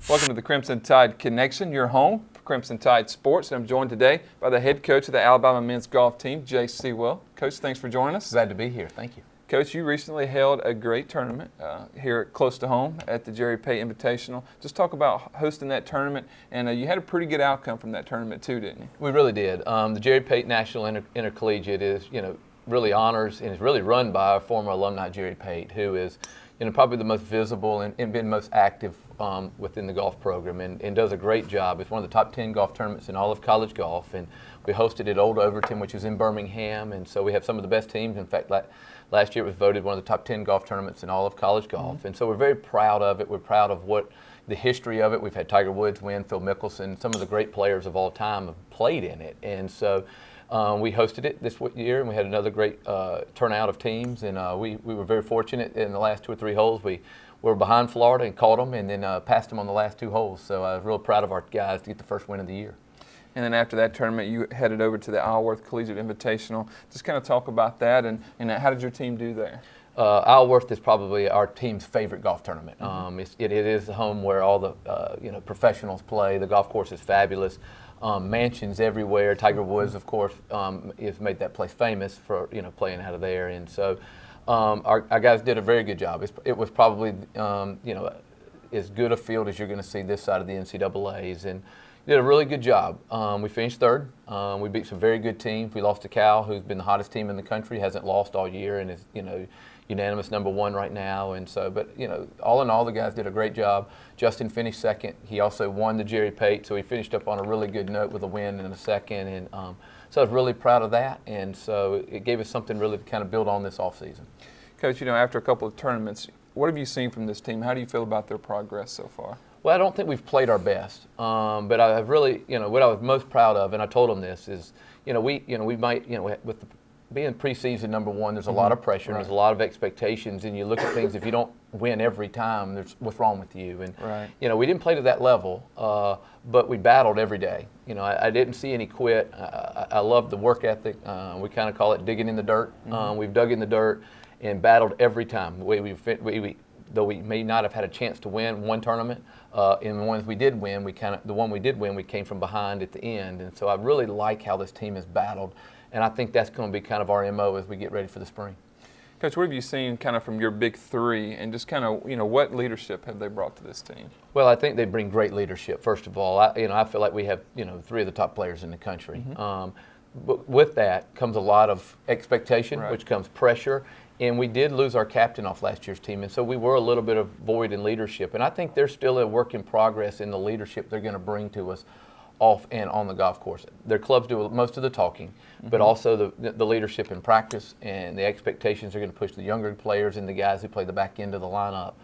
Welcome to the Crimson Tide Connection, your home for Crimson Tide Sports. And I'm joined today by the head coach of the Alabama men's golf team, Seawell. Coach, thanks for joining us. Glad to be here. Thank you. Coach, you recently held a great tournament here close to home at the Jerry Pate Invitational. Just talk about hosting that tournament, and you had a pretty good outcome from that tournament too, didn't you? We really did. The Jerry Pate National Intercollegiate is, really honors and is really run by our former alumni Jerry Pate, who is, probably the most visible and been most active within the golf program and does a great job. It's one of the top 10 golf tournaments in all of college golf, and we hosted at Old Overton, which is in Birmingham, and so we have some of the best teams. In fact, last year it was voted one of the top 10 golf tournaments in all of college golf, and so we're very proud of it. We're proud of what the history of it. We've had Tiger Woods win, Phil Mickelson, some of the great players of all time have played in it, and so we hosted it this year, and we had another great turnout of teams, and we were very fortunate in the last 2 or 3 holes. We were behind Florida and caught them, and then passed them on the last 2 holes. So I was real proud of our guys to get the first win of the year. And then after that tournament, you headed over to the Isleworth Collegiate Invitational. Just kind of talk about that, and how did your team do there? Isleworth is probably our team's favorite golf tournament. It is the home where all the professionals play. The golf course is fabulous. Mansions everywhere. Tiger Woods, of course, has made that place famous for playing out of there, and so our guys did a very good job. It was probably as good a field as you're going to see this side of the NCAA's, and did a really good job. We finished third. We beat some very good teams. We lost to Cal, who's been the hottest team in the country, hasn't lost all year, and is unanimous #1 right now. And so, but all in all, the guys did a great job. Justin finished second. He also won the Jerry Pate, so he finished up on a really good note with a win and a second. And so I was really proud of that. And so it gave us something really to kind of build on this offseason. Coach, after a couple of tournaments, what have you seen from this team? How do you feel about their progress so far? Well, I don't think we've played our best, but I've really, what I was most proud of, and I told them this, is, we might, with being preseason #1, there's a lot of pressure, and there's a lot of expectations, and you look at things, if you don't win every time, what's wrong with you? And, we didn't play to that level, but we battled every day. I didn't see any quit. I love the work ethic. We kind of call it digging in the dirt. We've dug in the dirt and battled every time. Though we may not have had a chance to win one tournament, in the ones we did win, the one we did win, we came from behind at the end. And so I really like how this team has battled, and I think that's going to be kind of our MO as we get ready for the spring. Coach, what have you seen kind of from your big three, and just kind of, what leadership have they brought to this team? Well, I think they bring great leadership, first of all. I feel like we have, 3 of the top players in the country. But with that comes a lot of expectation, which comes pressure. And we did lose our captain off last year's team, and so we were a little bit of void in leadership. And I think they're still a work in progress in the leadership they're going to bring to us off and on the golf course. Their clubs do most of the talking, but also the leadership in practice and the expectations they're going to push the younger players and the guys who play the back end of the lineup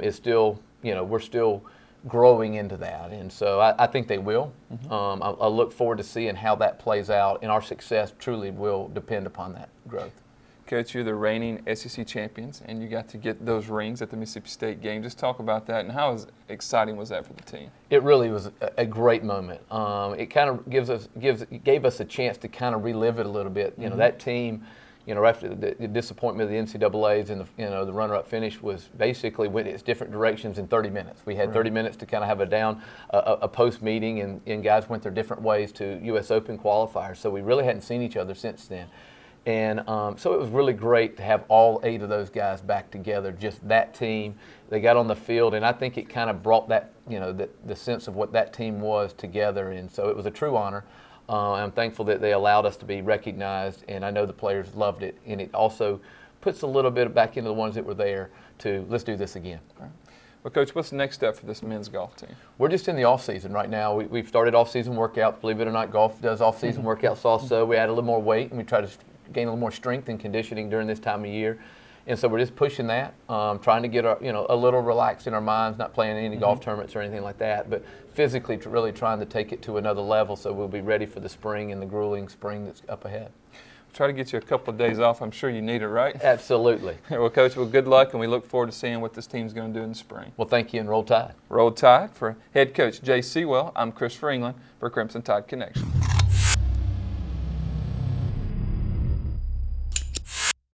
is still, we're still growing into that. And so I think they will. I look forward to seeing how that plays out, and our success truly will depend upon that growth. Coach, you're the reigning SEC champions, and you got to get those rings at the Mississippi State game. Just talk about that, and how exciting was that for the team? It really was a great moment. It kind of gave us a chance to kind of relive it a little bit. That team, after the disappointment of the NCAA's and the runner-up finish was basically went its different directions in 30 minutes. We had 30 minutes to kind of have a post meeting, and guys went their different ways to U.S. Open qualifiers. So we really hadn't seen each other since then. And so it was really great to have all 8 of those guys back together, just that team. They got on the field, and I think it kind of brought that, the sense of what that team was together. And so it was a true honor. I'm thankful that they allowed us to be recognized, and I know the players loved it. And it also puts a little bit back into the ones that were there to, let's do this again. Right. Well, Coach, what's the next step for this men's golf team? We're just in the off-season right now. We've started off-season workouts. Believe it or not, golf does off-season workouts also. We add a little more weight, and we try to gain a little more strength and conditioning during this time of year. And so we're just pushing that, trying to get a little relaxed in our minds, not playing any golf tournaments or anything like that, but physically really trying to take it to another level so we'll be ready for the spring and the grueling spring that's up ahead. Try to get you a couple of days off. I'm sure you need it, right? Absolutely. Well, Coach, good luck, and we look forward to seeing what this team's going to do in the spring. Well, thank you, and roll Tide. Roll Tide. For head coach Seawell, I'm Christopher England for Crimson Tide Connection.